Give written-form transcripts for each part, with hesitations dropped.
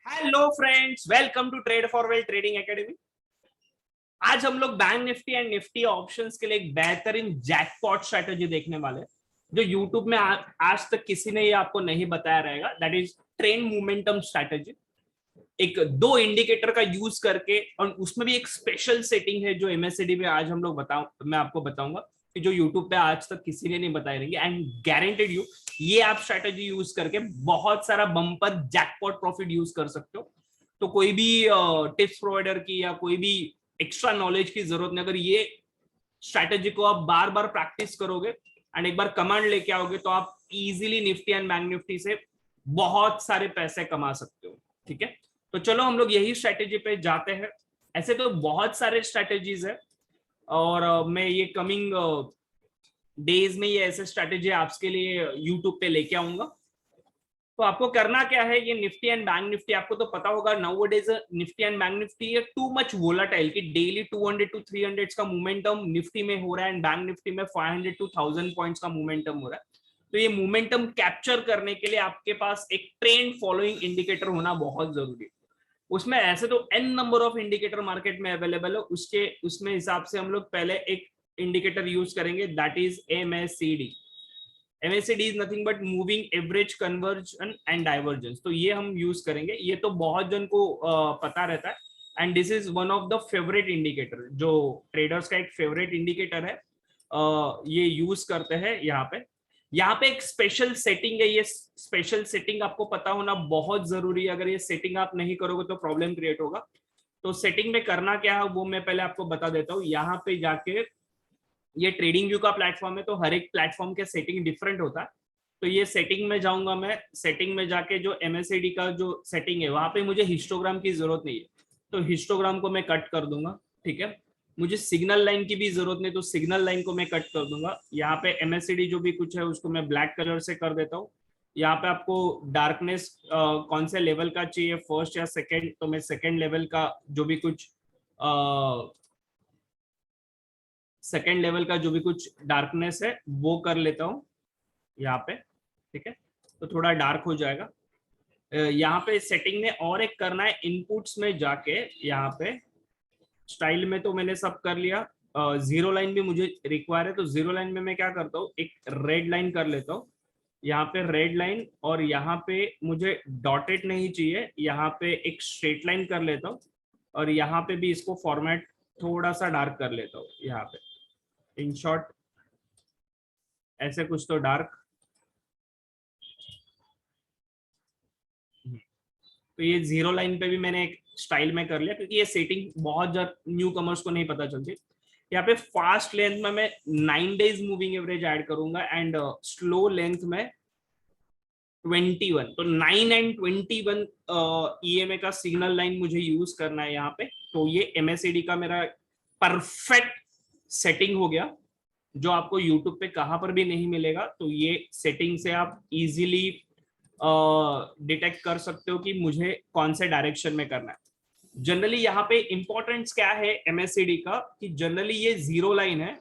Hello friends, welcome to trade for well trading academy. आज हम लोग bank Nifty and Nifty options के लिए एक बेहतरीन जैकपॉट स्ट्रेटजी देखने वाले हैं जो यूट्यूब में आज तक किसी ने ये आपको नहीं बताया रहेगा। That is trend momentum strategy. एक दो इंडिकेटर का यूज करके, और उसमें भी एक स्पेशल सेटिंग है जो एमएससीडी में आज हम लोग मैं आपको बताऊंगा कि जो यूट्यूब पे आज तक किसी ने नहीं बताई रहेंगे। एंड गारंटेड यू, ये आप स्ट्रेटजी यूज करके बहुत सारा बम्पर जैकपॉट प्रॉफिट यूज कर सकते हो। तो कोई भी टिप्स प्रोवाइडर की या कोई भी एक्स्ट्रा नॉलेज की जरूरत नहीं। अगर ये स्ट्रेटजी को आप बार बार प्रैक्टिस करोगे एंड एक बार कमांड लेके आओगे तो आप easily Nifty and bank Nifty से बहुत सारे पैसे कमा सकते हो। ठीक है, तो चलो हम लोग यही स्ट्रेटेजी पे जाते हैं। ऐसे तो बहुत सारे स्ट्रेटेजीज है और मैं ये कमिंग डेज में ये ऐसे स्ट्रेटेजी आपके लिए यूट्यूब पे लेके आऊंगा। तो आपको करना क्या है, ये निफ्टी एंड बैंक निफ्टी आपको तो पता होगा now days Nifty and bank Nifty too much volatile कि डेली 200 टू 300 का मोमेंटम निफ्टी में हो रहा है एंड बैंक निफ्टी में 500 टू 1000 पॉइंट्स का मोमेंटम हो रहा है। तो ये मोमेंटम कैप्चर करने के लिए आपके पास एक ट्रेंड फॉलोइंग इंडिकेटर होना बहुत जरूरी है। उसमें ऐसे तो an number of indicator market में अवेलेबल है, उसमें हिसाब से हम लोग पहले एक इंडिकेटर यूज करेंगे, that is MSCD. MSCD is nothing but moving average convergence and divergence. तो ये हम यूज करेंगे, ये तो बहुत जन को पता रहता है and this is one of the favourite indicator, जो ट्रेडर्स का एक फेवरेट इंडिकेटर है। ये यूज करते हैं यहाँ पे एक स्पेशल सेटिंग है। ये स्पेशल सेटिंग आपको पता होना बहुत जरूरी है। अगर ये सेटिंग आप नहीं करोगे तो प्रॉब्लम क्रिएट होगा। तो सेटिंग में करना क्या है वो मैं पहले आपको बता देता हूँ। यहाँ पे जाके, ये ट्रेडिंग व्यू का प्लेटफॉर्म है तो हर एक प्लेटफॉर्म के सेटिंग डिफरेंट होता है। तो ये सेटिंग में जाऊंगा, मैं सेटिंग में जाके जो एमएससीडी का जो सेटिंग है वहां पे मुझे हिस्टोग्राम की जरूरत नहीं है, तो हिस्टोग्राम को मैं कट कर दूंगा। ठीक है, मुझे सिग्नल लाइन की भी जरूरत नहीं, तो सिग्नल लाइन को मैं कट कर दूंगा। यहाँ पे एमएससीडी जो भी कुछ है उसको मैं ब्लैक कलर से कर देता हूँ। यहाँ पे आपको डार्कनेस कौन से लेवल का चाहिए, फर्स्ट या सेकेंड, तो मैं सेकेंड लेवल का जो भी कुछ सेकेंड लेवल का जो भी कुछ डार्कनेस है वो कर लेता हूँ यहाँ पे। ठीक है, तो थोड़ा डार्क हो जाएगा। यहाँ पे सेटिंग में और एक करना है, इनपुट्स में जाके यहाँ पे स्टाइल में तो मैंने सब कर लिया। जीरो लाइन भी मुझे रिक्वायर है, तो जीरो लाइन में मैं क्या करता हूँ, एक रेड लाइन कर लेता हूँ। यहाँ पे रेड लाइन, और यहाँ पे मुझे डॉटेड नहीं चाहिए, यहाँ पे एक स्ट्रेट लाइन कर लेता हूँ। और यहाँ पे भी इसको फॉर्मेट थोड़ा सा डार्क कर लेता हूँ यहाँ पे, इन शॉर्ट ऐसे कुछ तो डार्क। तो ये जीरो लाइन पे भी मैंने एक स्टाइल में कर लिया, क्योंकि ये सेटिंग बहुत न्यू कमर्स को नहीं पता चलती। यहाँ पे फास्ट लेंथ में मैं 9 डेज मूविंग एवरेज ऐड करूंगा एंड स्लो लेंथ में 21। तो 9 एंड 21 ईएमए का सिग्नल लाइन मुझे यूज करना है यहाँ पे। तो ये एमएससीडी का मेरा परफेक्ट सेटिंग हो गया, जो आपको यूट्यूब पे कहां पर भी नहीं मिलेगा। तो ये सेटिंग से आप इजीली डिटेक्ट कर सकते हो कि मुझे कौन से डायरेक्शन में करना है। जनरली यहाँ पे इंपॉर्टेंस क्या है एमएससीडी का, कि जनरली ये जीरो लाइन है,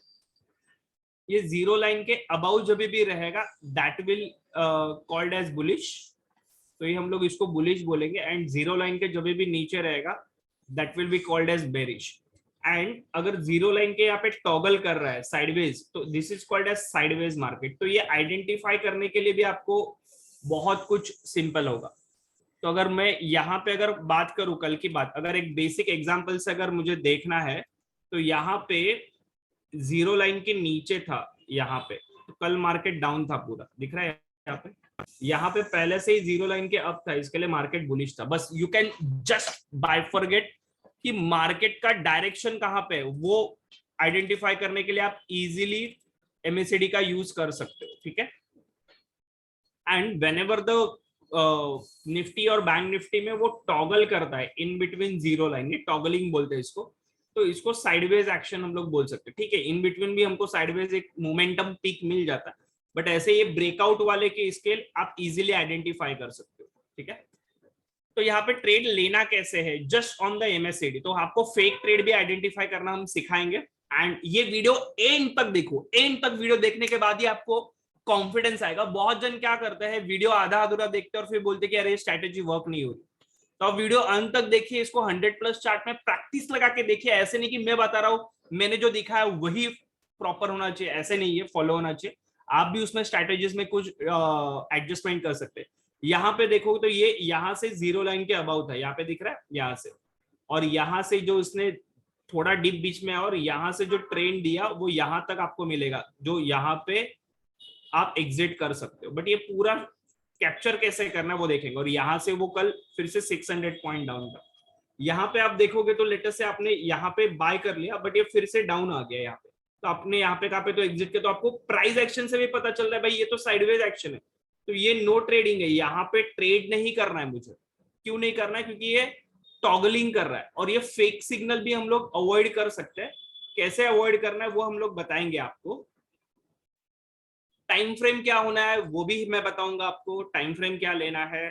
ये जीरो लाइन के अबाउ जब भी रहेगा that will called as bullish. तो ये हम लोग इसको बुलिश बोलेंगे। एंड जीरो लाइन के जब भी नीचे रहेगा that will be called as bearish. And अगर जीरो लाइन के यहाँ पे टॉगल कर रहा है साइडवेज, तो this is called as sideways market. तो ये आइडेंटिफाई करने के लिए भी आपको बहुत कुछ सिंपल होगा। तो अगर मैं यहाँ पे अगर बात करूं कल की बात, अगर एक बेसिक एग्जांपल से अगर मुझे देखना है, तो यहाँ पे जीरो लाइन के नीचे था यहाँ पे, तो कल मार्केट डाउन था, पूरा दिख रहा है यहाँ पे पहले से ही जीरो लाइन के अप था, इसके लिए मार्केट बुलिश था। बस यू कैन जस्ट बाइफॉरगेट कि मार्केट का डायरेक्शन कहाँ पे है, वो आइडेंटिफाई करने के लिए आप इजीली एमएससीडी का यूज कर सकते हो। ठीक है, एंड व्हेनेवर द निफ्टी और बैंक निफ्टी में वो टॉगल करता है इन बिटवीन जीरो लाइन, ये टॉगलिंग बोलते हैं इसको। तो इसको साइडवेज एक्शन हम लोग बोल सकते हैं। ठीक है, इन बिटवीन भी हमको साइडवेज एक मोमेंटम पीक मिल जाता है, बट ऐसे ये ब्रेकआउट वाले के स्केल आप इजीली आइडेंटिफाई कर सकते हो। ठीक है, तो यहाँ पे ट्रेड लेना कैसे है, जस्ट ऑन द एमएससीडी। तो आपको फेक ट्रेड भी आइडेंटिफाई करना हम सिखाएंगे। एंड ये वीडियो एंड तक देखो, एंड तक वीडियो देखने के बाद ही आपको कॉन्फिडेंस आएगा। बहुत जन क्या करते हैं, वीडियो आधा अधूरा देखते हैं और फिर बोलते कि अरे स्ट्रैटेजी वर्क नहीं हो रही। तो आप वीडियो अंत तक देखिए, इसको 100+ चार्ट में प्रैक्टिस लगा के देखिए। ऐसे नहीं कि मैं बता रहा हूं मैंने जो दिखा है वही प्रॉपर होना चाहिए, ऐसे नहीं है, फॉलो होना चाहिए। आप भी उसमें स्ट्रैटेजीज में कुछ एडजस्टमेंट कर सकते हैं। यहाँ पे देखो तो ये यहाँ से जीरो लाइन के अबाउट है, यहाँ पे दिख रहा है, यहाँ से, और यहाँ से जो इसने थोड़ा डिप बीच में, और यहाँ से जो ट्रेंड दिया वो यहाँ तक आपको मिलेगा, जो यहाँ पे आप एग्जिट कर सकते हो। बट ये पूरा कैप्चर कैसे करना है वो देखेंगे। और यहाँ से वो कल फिर से 600 पॉइंट डाउन था। यहाँ पे आप देखोगे तो लेटेस्ट से आपने यहाँ पे बाय कर लिया, बट ये फिर से डाउन आ गया यहाँ पे, तो आपने यहाँ पे कहाँ पे तो एग्जिट किया। तो आपको प्राइस एक्शन से भी पता चल रहा है भाई ये तो साइडवेज एक्शन है, तो ये नो ट्रेडिंग है, यहाँ पे ट्रेड नहीं करना है मुझे। क्यों नहीं करना है? क्योंकि ये टॉगलिंग कर रहा है। और ये फेक सिग्नल भी हम लोग अवॉइड कर सकते हैं। कैसे अवॉइड करना है वो हम लोग बताएंगे आपको। टाइम फ्रेम क्या होना है वो भी मैं बताऊंगा आपको, टाइम फ्रेम क्या लेना है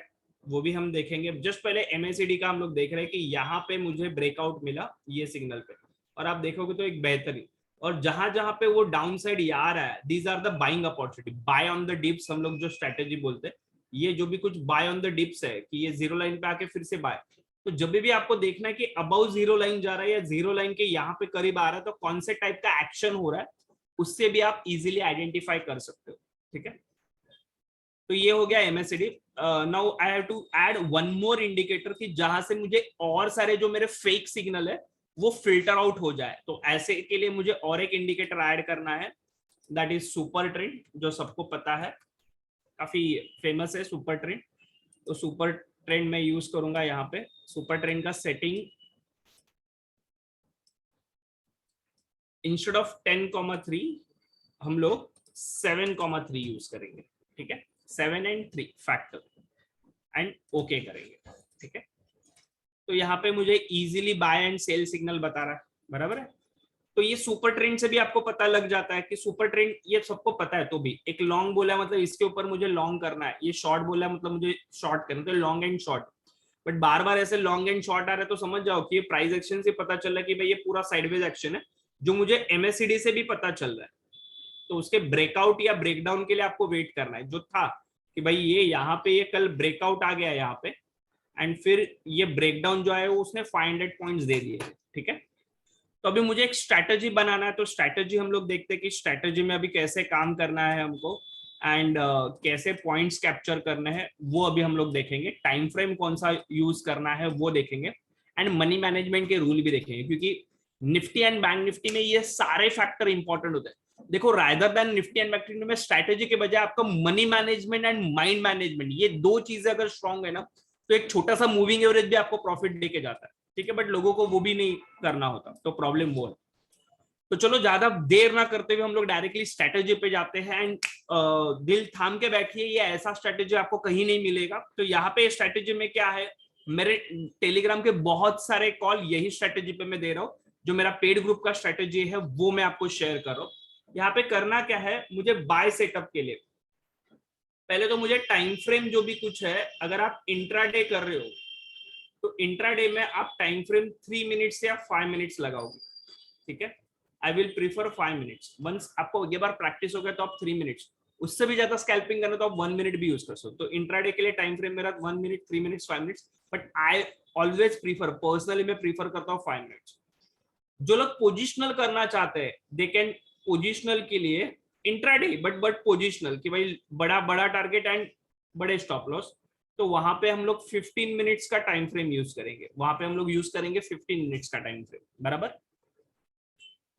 वो भी हम देखेंगे। जस्ट पहले MACD का हम लोग देख रहे हैं कि यहाँ पे मुझे ब्रेकआउट मिला ये सिग्नल पे, और आप देखोगे तो एक बेहतरीन, और जहां जहां पे वो डाउन साइड आ रहा है, these are the buying opportunity, buy on the dips हम लोग जो स्ट्रेटेजी बोलते हैं। ये जो भी कुछ बाय ऑन द डिप्स है कि ये जीरो लाइन पे आके फिर से बाय, तो जब भी आपको देखना है कि अबाउ जीरो लाइन जा रहा है या जीरो लाइन के यहाँ पे करीब आ रहा है, तो कौन से टाइप का एक्शन हो रहा है उससे भी आप इजीली आइडेंटिफाई कर सकते हो। ठीक है, तो ये हो गया MACD। Now I have to add one more indicator कि जहां से मुझे और सारे जो मेरे फेक सिग्नल है वो फिल्टर आउट हो जाए। तो ऐसे के लिए मुझे और एक इंडिकेटर ऐड करना है, दैट इज सुपर ट्रेंड, जो सबको पता है, काफी फेमस है सुपर ट्रेंड। तो सुपर ट्रेंड में यूज करूंगा यहाँ पे। सुपर ट्रेंड का सेटिंग इंस्टेड ऑफ 10,3 हम लोग 7,3 यूज करेंगे। ठीक है, 7 and 3 फैक्टर एंड ओके करेंगे। ठीक है, तो यहाँ पे मुझे easily buy and sell signal बता रहा है, बराबर है। तो ये सुपर ट्रेंड से भी आपको पता लग जाता है कि सुपर ट्रेंड ये सबको पता है। तो भी एक लॉन्ग बोला है मतलब इसके ऊपर मुझे लॉन्ग करना है, ये शॉर्ट बोला है मतलब मुझे शॉर्ट करना है, तो लॉन्ग एंड शॉर्ट। बट बार बार ऐसे लॉन्ग एंड शॉर्ट आ रहा है तो समझ जाओ कि ये प्राइस एक्शन से पता चल रहा है कि भाई ये पूरा साइडवेज एक्शन है, जो मुझे MACD से भी पता चल रहा है। तो उसके ब्रेकआउट या ब्रेकडाउन के लिए आपको वेट करना है। जो था कि भाई ये यहाँ पे ये कल ब्रेकआउट आ गया यहाँ पे, एंड फिर ये ब्रेकडाउन जो है वो उसने 500 पॉइंट्स दे दिए। ठीक है, तो अभी मुझे एक स्ट्रैटेजी बनाना है। तो स्ट्रैटेजी हम लोग देखते हैं कि स्ट्रैटेजी में अभी कैसे काम करना है हमको, एंड कैसे पॉइंट्स कैप्चर करने हैं वो अभी हम लोग देखेंगे। टाइम फ्रेम कौन सा यूज करना है वो देखेंगे, एंड मनी मैनेजमेंट के रूल भी देखेंगे, क्योंकि निफ्टी एंड बैंक निफ्टी में ये सारे फैक्टर इंपॉर्टेंट होते हैं। देखो rather than Nifty and bank Nifty में स्ट्रैटेजी के बजाय आपका money management and mind management, ये दो चीजें अगर स्ट्रांग है ना, तो एक छोटा सा मूविंग एवरेज भी आपको प्रॉफिट देके जाता है। ठीक है, बट लोगों को वो भी नहीं करना होता, तो प्रॉब्लम वो है। तो चलो ज्यादा देर ना करते हुए हम लोग डायरेक्टली स्ट्रैटेजी पे जाते हैं। एंड दिल थाम के बैठिए, ये ऐसा स्ट्रैटेजी आपको कहीं नहीं मिलेगा। तो यहाँ पे स्ट्रैटेजी में क्या है, मेरे टेलीग्राम के बहुत सारे कॉल यही स्ट्रैटेजी पे मैं दे रहा हूँ। जो मेरा पेड ग्रुप का स्ट्रैटेजी है वो मैं आपको शेयर कर रहा हूँ। यहाँ पे करना क्या है मुझे, बाय सेटअप के लिए पहले तो मुझे टाइम फ्रेम जो भी कुछ है, अगर आप इंट्राडे कर रहे हो तो इंट्राडे में आप टाइम फ्रेम 3 मिनट्स या 5 मिनट्स लगाओगे। ठीक है, I will prefer 5 minutes. Once आपको ये बार प्रैक्टिस हो गया तो आप 3 मिनट्स, उससे भी ज्यादा स्कैल्पिंग करना तो आप 1 मिनट भी यूज कर सकते हो। तो इंट्राडे के लिए टाइम फ्रेम मेरा 1 minute, 3 minutes, 5 minutes, but I always prefer, personally मैं प्रीफर करता हूँ 5 मिनट्स। जो लोग पोजिशनल करना चाहते हैं दे कैन पोजिशनल के लिए इंट्राडे, बट पोजिशनल कि भाई बड़ा बड़ा टारगेट एंड बड़े स्टॉप लॉस, तो वहां पे हम लोग 15 मिनट्स का टाइम फ्रेम यूज करेंगे। वहां पे हम लोग यूज करेंगे 15 मिनट्स का टाइम फ्रेम, बराबर।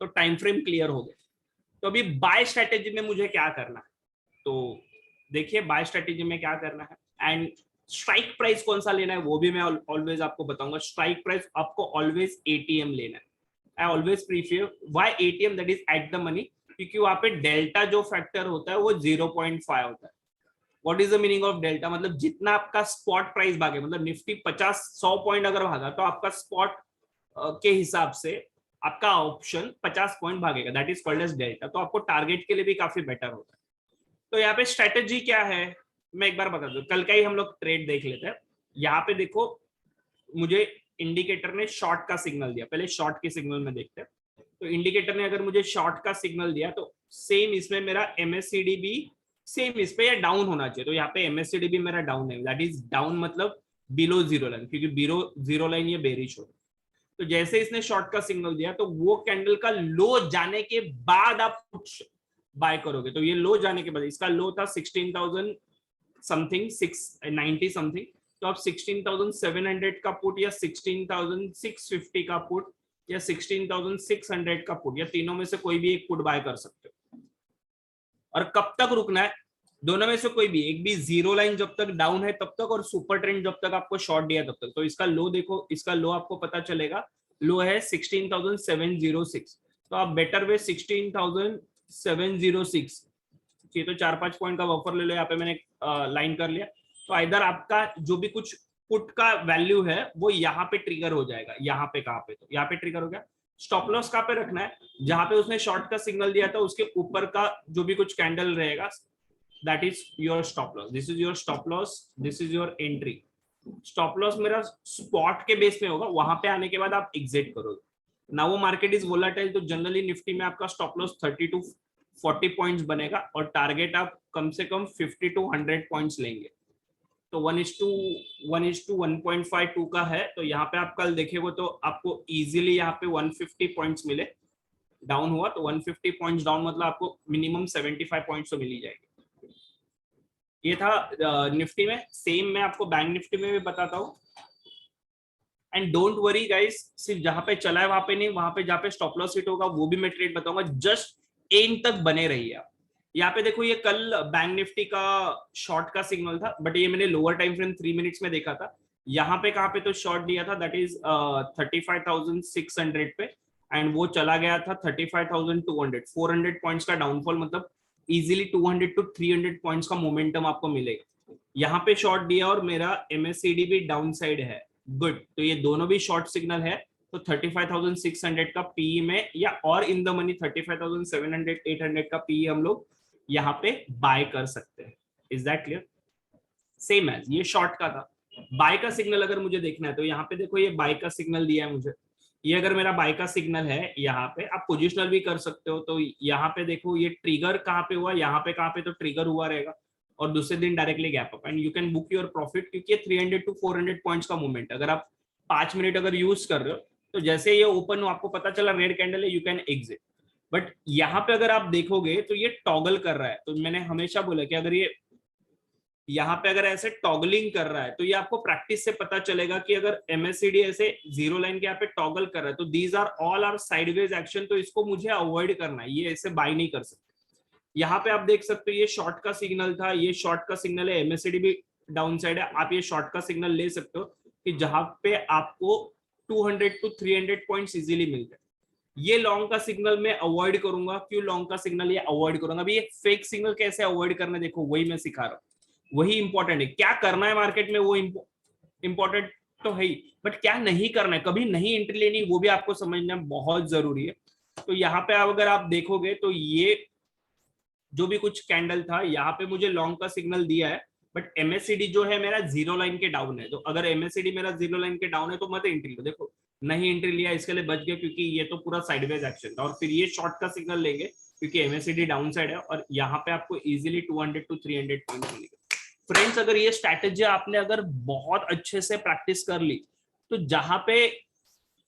तो टाइम फ्रेम क्लियर हो गए। तो अभी बाय स्ट्रेटेजी में मुझे क्या करना है, तो देखिए बाय स्ट्रेटेजी में क्या करना है, एंड स्ट्राइक प्राइस कौन सा लेना है वो भी मैं ऑलवेज आपको बताऊंगा। स्ट्राइक प्राइस आपको ऑलवेज ATM लेना है। I always prefer why ATM, that is at the money, क्योंकि वहां पे डेल्टा जो फैक्टर होता है वो 0.5 होता है। What is the meaning of delta, मतलब जितना आपका स्पॉट प्राइस भागे, मतलब निफ्टी 50-100 पॉइंट अगर भागा तो आपका स्पॉट के हिसाब से आपका ऑप्शन 50 पॉइंट भागेगा, that is called as delta. तो आपको टारगेट के लिए भी काफी बेटर होता है। तो यहाँ पे स्ट्रेटेजी क्या है मैं एक बार बता दूं, कल का ही हम लोग ट्रेड देख लेते हैं। यहाँ पे देखो मुझे इंडिकेटर ने शॉर्ट का सिग्नल दिया, पहले शॉर्ट के सिग्नल में देखते हैं। तो इंडिकेटर ने अगर मुझे शॉर्ट का सिग्नल दिया तो सेम इसमें मेरा MACD भी सेम इस पे या डाउन होना चाहिए। तो यहाँ पे MACD भी मेरा डाउन है, दैट इज डाउन, मतलब बिलो जीरो लाइन, क्योंकि बिलो जीरो लाइन ये बेरिश हो। तो जैसे इसने शॉर्ट का सिग्नल दिया तो वो कैंडल का लो जाने के बाद आप कुछ बाय करोगे। तो ये लो जाने के बाद, इसका लो था 16,000 समथिंग, 690 समथिंग, तो आप 16,700 का पुट या 16,650 का पुट या 16,600 का पुट या तीनों में से कोई भी एक पुट बाय कर सकते हो। और कब तक रुकना है, दोनों में से कोई भी एक भी, जीरो लाइन जब तक डाउन है तब तक, और सुपर ट्रेंड जब तक आपको शॉर्ट दिया तब तक। तो इसका लो देखो, इसका लो आपको पता चलेगा, लो है 16,706, तो आप बेटर वे 16,706, ये तो 4-5 पॉइंट का बफर ले लो, यहाँ पे मैंने लाइन कर लिया। तो इधर आपका जो भी कुछ पुट का वैल्यू है वो यहाँ पे ट्रिगर हो जाएगा। यहाँ पे कहाँ पे, तो यहाँ पे ट्रिगर हो गया। स्टॉप लॉस कहाँ पे रखना है, जहां पे उसने शॉर्ट का सिग्नल दिया था उसके ऊपर का जो भी कुछ कैंडल रहेगा, that is your stop loss. This is your stop loss, this is your entry. Stop loss मेरा स्पॉट के बेस में होगा, वहां पे आने के बाद आप एग्जिट करोगे। ना वो मार्केट इज वोलेटाइल, तो जनरली निफ्टी में आपका स्टॉप लॉस 30 to 40 पॉइंट्स बनेगा, और टारगेट आप कम से कम 50 to 100 पॉइंट्स लेंगे। तो 1:1.52 का है, तो यहाँ पे आप कल देखेंगे तो आपको इजीली यहाँ पे 150 पॉइंट्स मिले। डाउन हुआ तो 150 पॉइंट्स डाउन, मतलब आपको मिनिमम 75 पॉइंट्स तो मिल ही जाएंगे। ये था निफ्टी में। सेम मैं आपको बैंक निफ्टी में भी बताता हूँ। एंड डोंट वरी गाइस, सिर्फ जहां पे चला है वहां पे नहीं, वहां पे जहां पे स्टॉप लॉस हिट होगा वो भी मैं ट्रेड बताऊंगा। जस्ट एंड तक बने रहिए आप। यहाँ पे देखो, ये कल बैंक निफ्टी का शॉर्ट का सिग्नल था, बट ये मैंने लोअर टाइम फ्रेम 3 मिनट्स में देखा था। यहाँ पे कहाँ पे तो शॉर्ट दिया था, दैट इज 35,600 पे, एंड वो चला गया था 35,200। 400 पॉइंट्स का डाउनफॉल, मतलब इजीली 200 to 300 पॉइंट्स का मोमेंटम आपको मिलेगा। यहाँ पे शॉर्ट दिया और मेरा एमएससीडी भी डाउन साइड है, गुड। तो ये दोनों भी शॉर्ट सिग्नल है, तो 35,600 का पीई में, या और इन द मनी 35,700 800 का पीई हम लोग यहाँ पे बाय कर सकते हैं। Is that clear? Same as ये शॉर्ट का था। बाय का सिग्नल अगर मुझे देखना है तो यहाँ पे देखो, ये बाय का सिग्नल दिया है मुझे। ये अगर मेरा बाय का सिग्नल है, यहाँ पे आप पोजिशनल भी कर सकते हो। तो यहाँ पे देखो, ये ट्रिगर कहाँ पे हुआ, यहाँ पे कहाँ पे तो ट्रिगर हुआ रहेगा, और दूसरे दिन directly gap up, and you can book your profit, क्योंकि 300 to 400 पॉइंट्स का मूवमेंट अगर आप 5 मिनट अगर यूज कर रहे हो, तो जैसे ये ओपन हो आपको पता चला रेड कैंडल है, यू कैन एग्जिट। बट यहाँ पे अगर आप देखोगे तो ये टॉगल कर रहा है। तो मैंने हमेशा बोला कि अगर ये यहाँ पे अगर ऐसे टॉगलिंग कर रहा है, तो ये आपको प्रैक्टिस से पता चलेगा कि अगर एमएससीडी ऐसे जीरो लाइन के यहाँ पे टॉगल कर रहा है, तो these are all are sideways action, तो इसको मुझे अवॉइड करना है, ये ऐसे बाय नहीं कर सकते। यहाँ पे आप देख सकते हो, ये शॉर्ट का सिग्नल था, ये शॉर्ट का सिग्नल है, एमएससीडी भी डाउन साइड है। आप ये शॉर्ट का सिग्नल ले सकते हो कि जहां पे आपको 200 to 300 पॉइंट्स इजीली मिल जाए। ये लॉन्ग का सिग्नल मैं अवॉइड करूंगा। क्यों लॉन्ग का सिग्नल ये अवॉइड करूंगा? अभी ये फेक सिग्नल कैसे अवॉइड करना, देखो वही मैं सिखा रहा हूँ। वही इंपॉर्टेंट है, क्या करना है मार्केट में वो इंपॉर्टेंट तो है ही, बट क्या नहीं करना है, कभी नहीं एंट्री लेनी, वो भी आपको समझना बहुत जरूरी है। तो यहाँ पे अगर आप देखोगे तो ये जो भी कुछ कैंडल था, यहाँ पे मुझे लॉन्ग का सिग्नल दिया है, बट एमएससीडी जो है मेरा जीरो लाइन के डाउन है। तो अगर एमएससीडी मेरा जीरो लाइन के डाउन है तो मत एंट्री लो। देखो नहीं एंट्री लिया, इसके लिए बच गया, क्योंकि ये तो पूरा साइडवेज एक्शन था। और फिर ये शॉर्ट का सिग्नल लेंगे क्योंकि एमएससीडी डाउन साइड है, और यहाँ पे आपको इजीली 200 to 300 पॉइंट मिलेगा। फ्रेंड्स, अगर ये स्ट्रैटेजी आपने अगर बहुत अच्छे से प्रैक्टिस कर ली, तो जहां पे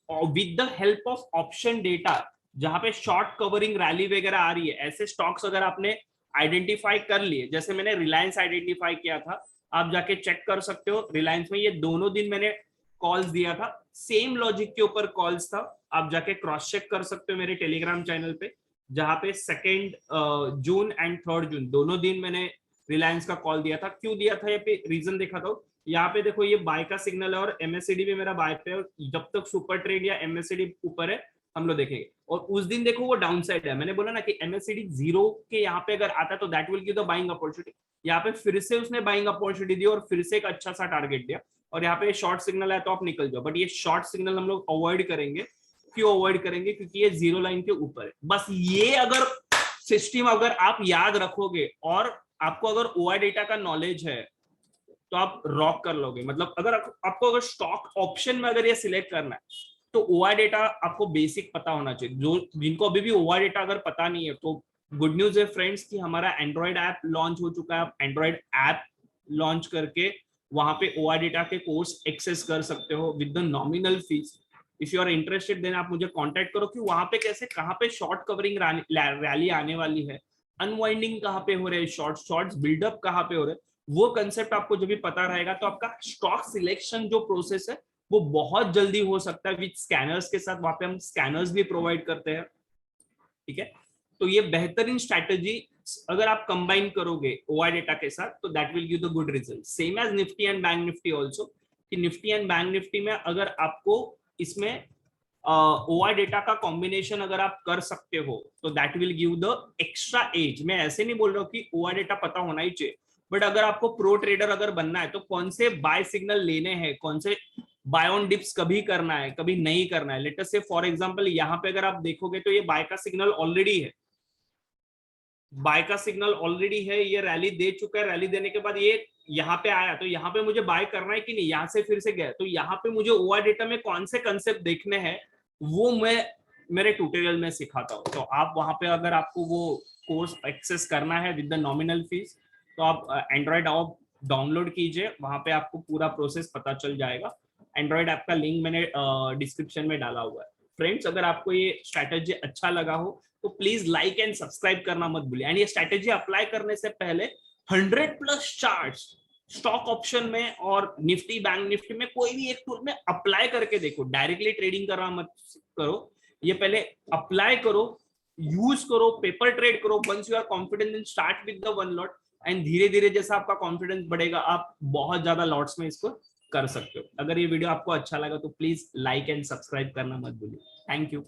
with the help of option data, जहां पे शॉर्ट कवरिंग रैली वगैरह आ रही है, ऐसे स्टॉक्स अगर आपने आइडेंटिफाई कर लिए, जैसे मैंने रिलायंस आइडेंटिफाई किया था, आप जाके चेक कर सकते हो। रिलायंस में ये दोनों दिन मैंने कॉल्स दिया था, सेम लॉजिक के ऊपर कॉल्स था, आप जाके क्रॉस चेक कर सकते हो मेरे टेलीग्राम चैनल पे, जहां पे 2 जून एंड 3 जून दोनों दिन मैंने रिलायंस का कॉल दिया था। क्यों दिया था, यहाँ पे रीजन देखा था। यहाँ पे देखो, ये बाय का सिग्नल है और एमएससीडी भी मेरा बाय पे है, और जब तक सुपर ट्रेड या एमएससीडी ऊपर है हम लोग देखेंगे। और उस दिन देखो वो डाउन साइड है, मैंने बोला ना कि एमएससीडी जीरो के यहाँ पे अगर आता तो that will give the buying opportunity. यहाँ पे फिर से उसने बाइंग अपॉर्चुनिटी दी और फिर से एक अच्छा सा टारगेट दिया, और यहाँ पे शॉर्ट सिग्नल है तो आप निकल जाओ। बट ये शॉर्ट सिग्नल हम लोग अवॉइड करेंगे। क्यों अवॉइड करेंगे? क्योंकि ये जीरो लाइन के ऊपर है। बस ये अगर सिस्टम अगर आप याद रखोगे, और आपको अगर ओआई डेटा का नॉलेज है, तो आप रॉक कर लोगे। मतलब अगर आपको अगर स्टॉक ऑप्शन में अगर ये सिलेक्ट करना है, तो ओआई डेटा आपको बेसिक पता होना चाहिए। जो जिनको अभी भी ओआई डेटा अगर पता नहीं है, तो गुड न्यूज है फ्रेंड्स कि हमारा एंड्रॉइड ऐप लॉन्च हो चुका है। आप एंड्रॉइड ऐप लॉन्च करके वहां पे OI डेटा के कोर्स एक्सेस कर सकते हो with the nominal fees. If you are interested then आप मुझे कांटेक्ट करो कि वहां पे कैसे, कहाँ पे शॉर्ट कवरिंग रैली आने वाली है, अनवाइंडिंग कहाँ पे हो रहे हैं, शॉर्ट्स बिल्डअप कहाँ पे हो रहे हैं, वो कंसेप्ट आपको जब भी पता रहेगा तो आपका स्टॉक सिलेक्शन जो प्रोसेस है वो बहुत जल्दी हो सकता है विद स्कैनर्स के साथ। वहां पे हम स्कैनर्स भी प्रोवाइड करते हैं, ठीक है। तो ये बेहतरीन स्ट्रैटेजी अगर आप कंबाइन करोगे OI डेटा के साथ तो that will give the good result. Same as Nifty and bank Nifty also, कि निफ्टी एंड बैंक निफ्टी में अगर आपको इसमें OI डेटा का कॉम्बिनेशन अगर आप कर सकते हो तो that will give the extra edge. मैं ऐसे नहीं बोल रहा हूँ कि OI डेटा पता होना ही चाहिए, बट अगर आपको प्रो ट्रेडर अगर बनना है तो कौन से बाय सिग्नल लेने हैं, कौन से बाय ऑन डिप्स कभी करना है, कभी नहीं करना है। लेट अस से फॉर एग्जांपल यहाँ पे अगर आप देखोगे तो ये बाय का सिग्नल ऑलरेडी है, बाय का सिग्नल ऑलरेडी है, ये रैली दे चुका है, रैली देने के बाद ये यहाँ पे आया, तो यहाँ पे मुझे बाय करना है कि नहीं, यहाँ से फिर से गया, तो यहाँ पे मुझे OI डेटा में कौन से कंसेप्ट देखने हैं वो मैं मेरे ट्यूटोरियल में सिखाता हूँ। तो आप वहां पे अगर आपको वो कोर्स एक्सेस करना है विद द नॉमिनल फीस तो आप एंड्रॉइड ऐप डाउनलोड कीजिए, वहां पे आपको पूरा प्रोसेस पता चल जाएगा। एंड्रॉइड ऐप का लिंक मैंने डिस्क्रिप्शन में डाला हुआ है। फ्रेंड्स, अगर आपको ये स्ट्रैटेजी अच्छा लगा हो तो प्लीज लाइक एंड सब्सक्राइब करना मत भूलिए। एंड ये स्ट्रैटेजी अप्लाई करने से पहले 100+ चार्ट्स स्टॉक ऑप्शन में और निफ्टी बैंक निफ्टी में कोई भी एक टूल में अप्लाई करके देखो। डायरेक्टली ट्रेडिंग करना मत करो, ये पहले अप्लाई करो, यूज करो, पेपर ट्रेड करो। Once you are confident then start with the one lot, and धीरे धीरे जैसा आपका कॉन्फिडेंस बढ़ेगा आप बहुत ज्यादा लॉट्स में इसको कर सकते हो। अगर ये वीडियो आपको अच्छा लगा तो प्लीज लाइक एंड सब्सक्राइब करना मत भूलिए। Thank you.